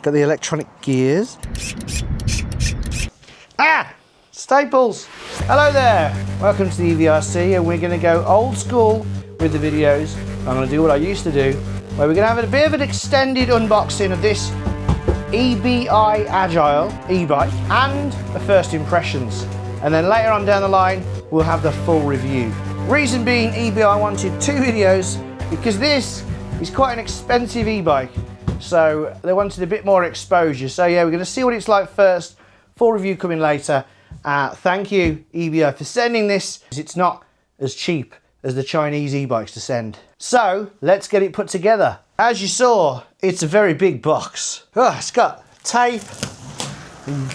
Got the electronic gears. Ah! Staples! Hello there! Welcome to the EVRC, and we're going to go old school with the videos. I'm going to do what I used to do, where we're going to have a bit of an extended unboxing of this EBI Agile e-bike and the first impressions. And then later on down the line, we'll have the full review. Reason being, EBI wanted 2 videos because this is quite an expensive e-bike. So they wanted a bit more exposure. So yeah, we're going to see what it's like first. Full review coming later. Thank you, EBI, for sending this. It's not as cheap as the Chinese e-bikes to send. So let's get it put together. As you saw, it's a very big box. Oh, it's got tape,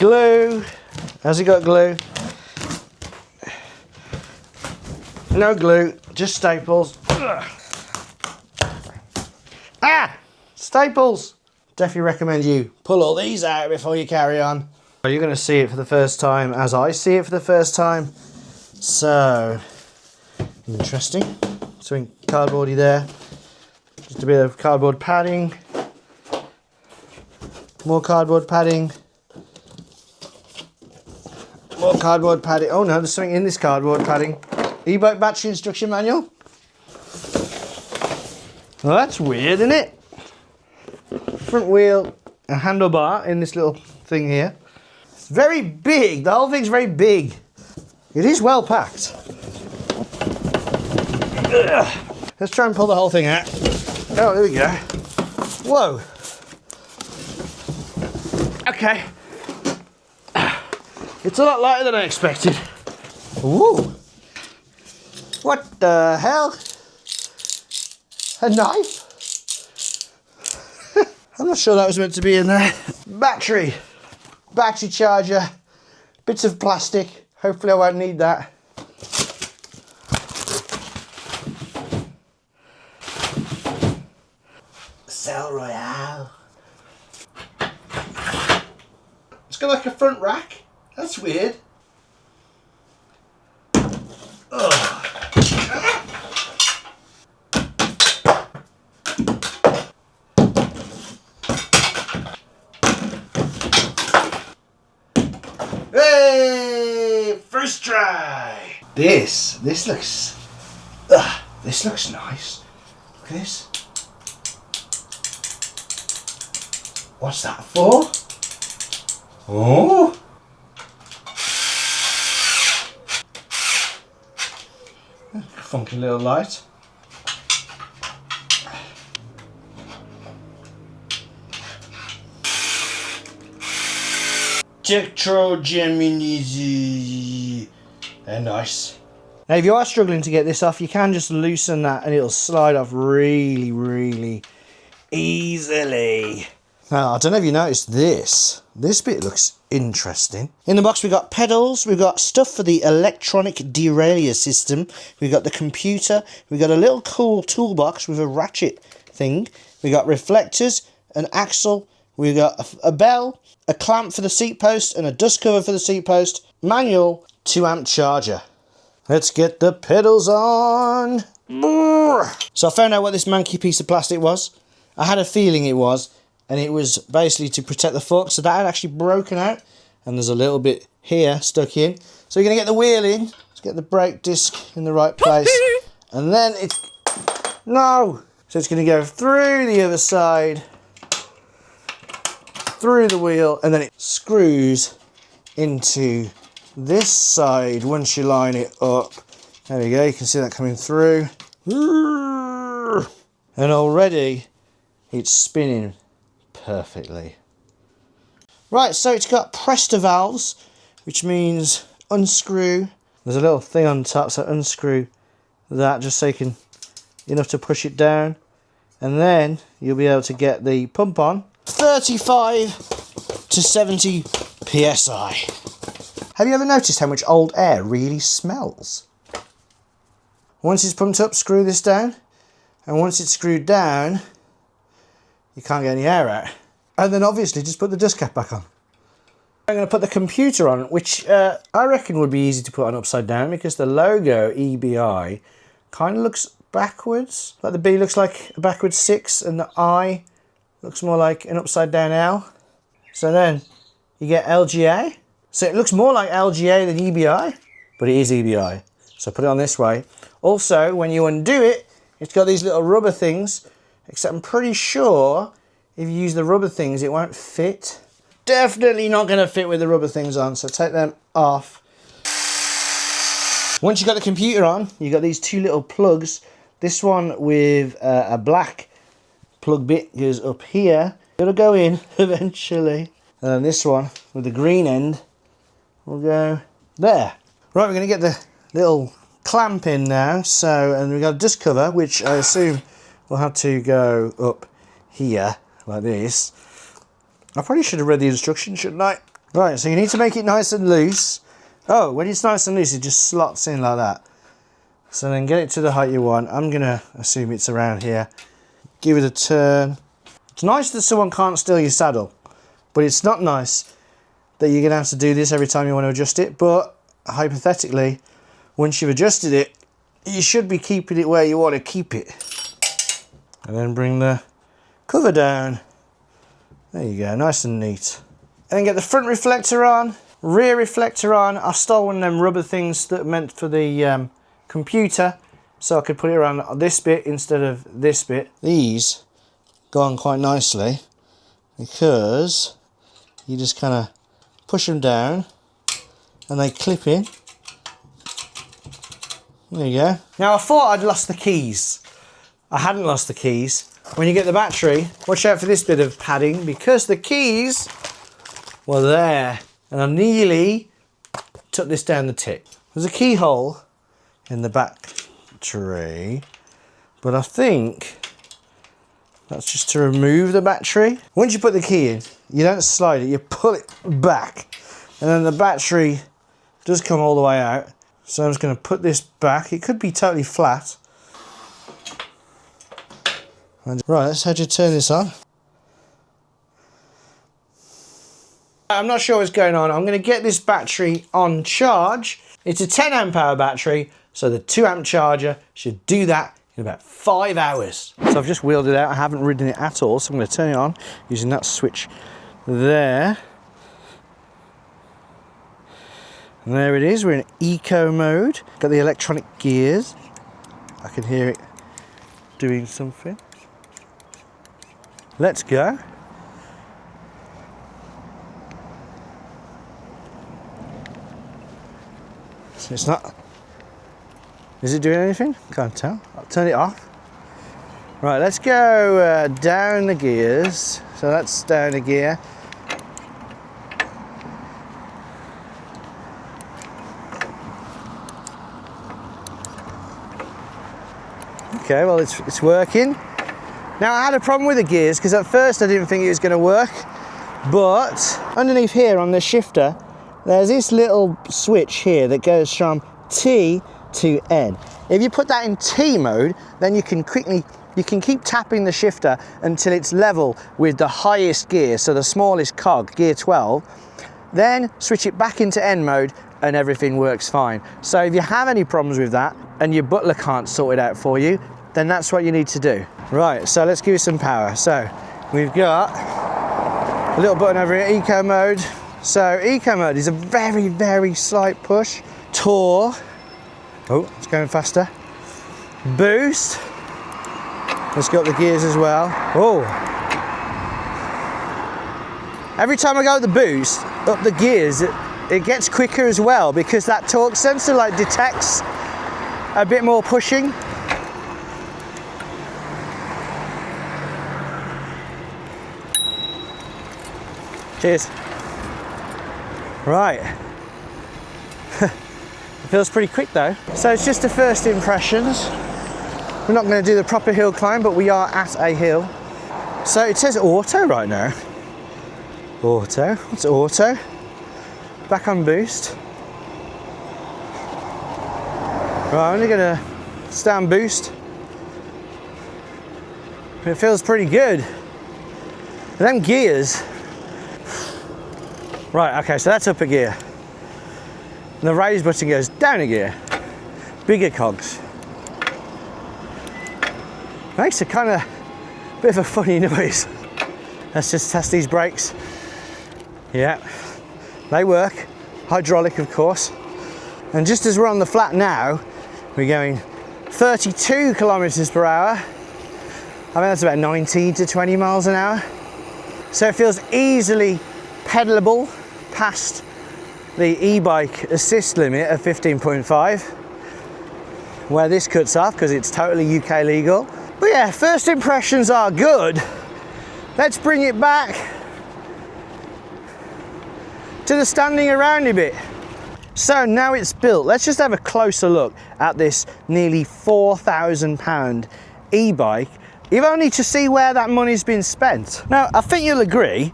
glue. Has it got glue? No glue, just staples. Ugh. Ah! Staples! Definitely recommend you pull all these out before you carry on. You're going to see it for the first time as I see it for the first time. So, interesting. Something cardboardy there. Just a bit of cardboard padding. More cardboard padding. More cardboard padding. Oh no, there's something in this cardboard padding. E-bike battery instruction manual. Well, that's weird, isn't it? Front wheel, a handlebar in this little thing here. It's very big. The whole thing's very big. It is well packed. Ugh. Let's try and pull the whole thing out. Oh, there we go. Whoa. Okay. It's a lot lighter than I expected. Ooh. What the hell? A knife? I'm not sure that was meant to be in there. Battery charger, bits of plastic. Hopefully I won't need that. Cell Royale. It's got like a front rack. That's weird. Ugh. Hey! First try! This looks nice. Look at this. What's that for? Oh! Funky little light. Tektro Gemini. They're nice. Now if you are struggling to get this off, you can just loosen that and it'll slide off really, really easily. Now, I don't know if you noticed this. This bit looks interesting. In the box, we've got pedals, we've got stuff for the electronic derailleur system, we've got the computer, we've got a little cool toolbox with a ratchet thing, we've got reflectors, an axle, we've got a bell, a clamp for the seat post, and a dust cover for the seat post, manual, 2-amp charger. Let's get the pedals on. So I found out what this manky piece of plastic was. I had a feeling it was. And it was basically to protect the fork, so that had actually broken out, and there's a little bit here stuck in. So you're going to get the wheel in, let's get the brake disc in the right place, and then it's, no! So it's going to go through the other side, through the wheel, and then it screws into this side once you line it up. There we go, you can see that coming through. And already it's spinning perfectly. Right, so it's got Presta valves, which means unscrew. There's a little thing on top, so unscrew that just so you can, enough to push it down, and then you'll be able to get the pump on. 35 to 70 psi. Have you ever noticed how much old air really smells? Once it's pumped up, screw this down, and once it's screwed down, you can't get any air out. And then obviously just put the dust cap back on. I'm going to put the computer on, which I reckon would be easy to put on upside down because the logo EBI kind of looks backwards. Like the B looks like a backwards 6 and the I looks more like an upside down L. So then you get LGA. So it looks more like LGA than EBI, but it is EBI. So put it on this way. Also, when you undo it, it's got these little rubber things, except I'm pretty sure if you use the rubber things, it won't fit. Definitely not going to fit with the rubber things on, so take them off. Once you've got the computer on, you've got these two little plugs. This one with a black plug bit goes up here. It'll go in eventually. And then this one with the green end will go there. Right, we're going to get the little clamp in now. So, and we've got a dust cover, which I assume will have to go up here like this. I probably should have read the instructions, shouldn't I? Right, so you need to make it nice and loose. Oh, when it's nice and loose, it just slots in like that. So then get it to the height you want. I'm going to assume it's around here. Give it a turn. It's nice that someone can't steal your saddle, but it's not nice that you're going to have to do this every time you want to adjust it. But hypothetically, once you've adjusted it, you should be keeping it where you want to keep it. And then bring the cover down. There you go, nice and neat. And then get the front reflector on, rear reflector on. I stole one of them rubber things that are meant for the computer, so I could put it around this bit instead of this bit. These go on quite nicely because you just kind of push them down and they clip in. There you go. Now I thought I'd lost the keys. I hadn't lost the keys. When you get the battery, watch out for this bit of padding because the keys were there and I nearly took this down the tip. There's a keyhole in the battery, but I think that's just to remove the battery. Once you put the key in, you don't slide it, you pull it back and then the battery does come all the way out. So I'm just going to put this back. It could be totally flat. Right, that's how you turn this on. I'm not sure what's going on. I'm going to get this battery on charge. It's a 10 amp hour battery, so the 2 amp charger should do that in about 5 hours. So I've just wheeled it out. I haven't ridden it at all, so I'm going to turn it on using that switch there. And there it is. We're in eco mode. Got the electronic gears. I can hear it doing something. Let's go. So it's not. Is it doing anything? Can't tell. I'll turn it off. Right, let's go down the gears. So that's down a gear. Okay, well it's working. Now I had a problem with the gears because at first I didn't think it was going to work, but underneath here on the shifter there's this little switch here that goes from T to N. If you put that in T mode, then you can keep tapping the shifter until it's level with the highest gear, so the smallest cog, gear 12, then switch it back into N mode and everything works fine. So if you have any problems with that and your butler can't sort it out for you, then that's what you need to do. Right, so let's give it some power. So we've got a little button over here, eco mode. So eco mode is a very, very slight push. Tour, oh, it's going faster. Boost, let's go up the gears as well. Oh, every time I go with the boost, up the gears, it gets quicker as well because that torque sensor like detects a bit more pushing. Cheers. Right. It feels pretty quick though. So it's just the first impressions. We're not going to do the proper hill climb, but we are at a hill. So it says auto right now. Auto. What's auto? Back on boost. Right, I'm only going to stay on boost. It feels pretty good. And them gears. Right, okay, so that's up a gear. And the raise button goes down a gear. Bigger cogs. Makes a kind of bit of a funny noise. Let's just test these brakes. Yeah, they work. Hydraulic, of course. And just as we're on the flat now, we're going 32 kilometers per hour. I mean, that's about 19 to 20 miles an hour. So it feels easily pedalable past the e-bike assist limit of 15.5, where this cuts off because it's totally UK legal. But yeah, first impressions are good. Let's bring it back to the standing around a bit. So now it's built, let's just have a closer look at this nearly £4,000 e-bike, if only to see where that money's been spent. Now, I think you'll agree,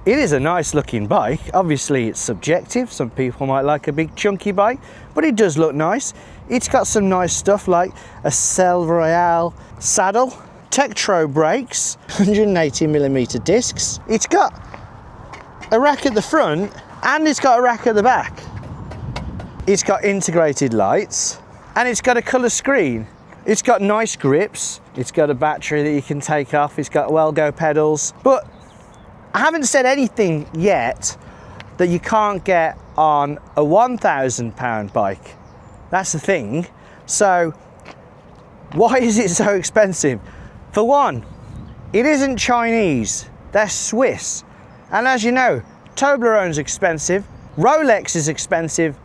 it is a nice looking bike. Obviously it's subjective, some people might like a big chunky bike, but it does look nice. It's got some nice stuff like a Cell Royale saddle, Tektro brakes, 180mm discs. It's got a rack at the front and it's got a rack at the back. It's got integrated lights and it's got a colour screen. It's got nice grips. It's got a battery that you can take off. It's got well-go pedals. But I haven't said anything yet that you can't get on a £1,000 bike. That's the thing. So why is it so expensive? For one, it isn't Chinese. They're Swiss. And as you know, Toblerone's expensive, Rolex is expensive,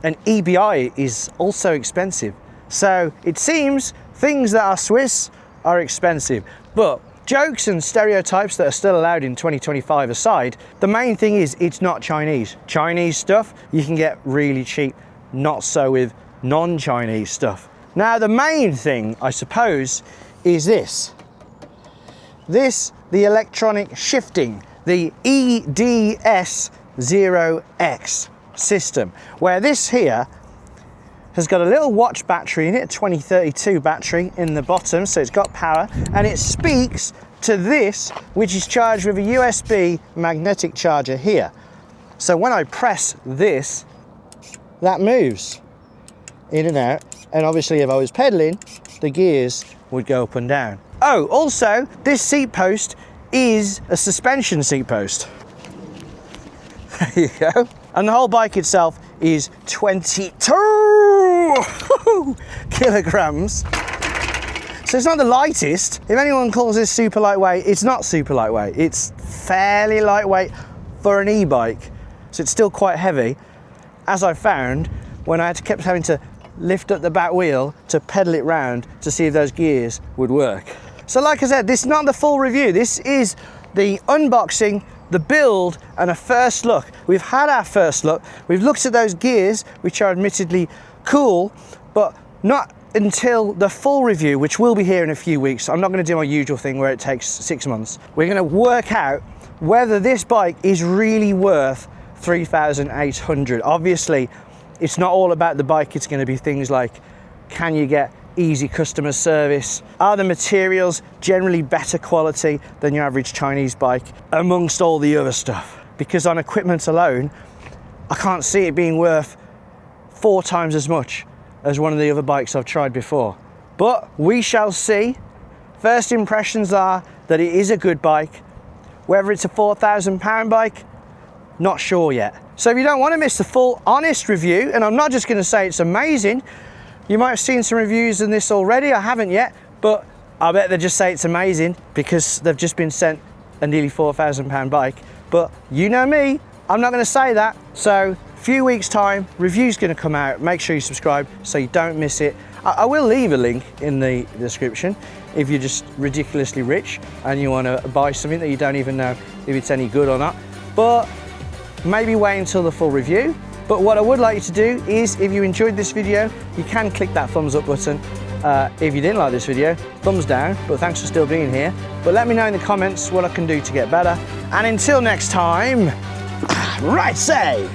and EBI is also expensive. So it seems things that are Swiss are expensive. But jokes and stereotypes that are still allowed in 2025 aside, the main thing is it's not Chinese. Chinese stuff you can get really cheap, not so with non-Chinese stuff. Now the main thing, I suppose, is this. The electronic shifting, the EDS0X system, where this here has got a little watch battery in it, a 2032 battery in the bottom, so it's got power, and it speaks to this, which is charged with a USB magnetic charger here. So when I press this, that moves in and out, and obviously if I was pedaling, the gears would go up and down. Oh, also, this seat post is a suspension seat post. There you go. And the whole bike itself is 22 kilograms. So it's not the lightest. If anyone calls this super lightweight, it's not super lightweight. It's fairly lightweight for an e-bike. So it's still quite heavy, as I found when I kept having to lift up the back wheel to pedal it round to see if those gears would work. So like I said, this is not the full review. This is the unboxing, the build, and a first look. We've had our first look. We've looked at those gears, which are admittedly cool, but not until the full review, which will be here in a few weeks. I'm not going to do my usual thing where it takes 6 months. We're going to work out whether this bike is really worth $3,800. Obviously, it's not all about the bike. It's going to be things like, can you get easy customer service? Are the materials generally better quality than your average Chinese bike? Amongst all the other stuff. Because on equipment alone, I can't see it being worth 4 times as much as one of the other bikes I've tried before. But we shall see. First impressions are that it is a good bike. Whether it's a £4,000 bike, not sure yet. So if you don't want to miss the full honest review, and I'm not just going to say it's amazing, you might have seen some reviews in this already. I haven't yet, but I bet they just say it's amazing because they've just been sent a nearly £4,000 bike. But you know me, I'm not going to say that. So a few weeks time, review's going to come out. Make sure you subscribe so you don't miss it. I will leave a link in the description if you're just ridiculously rich and you want to buy something that you don't even know if it's any good or not. But maybe wait until the full review. But what I would like you to do is, if you enjoyed this video, you can click that thumbs up button. If you didn't like this video, thumbs down, but thanks for still being here. But let me know in the comments what I can do to get better. And until next time, right say!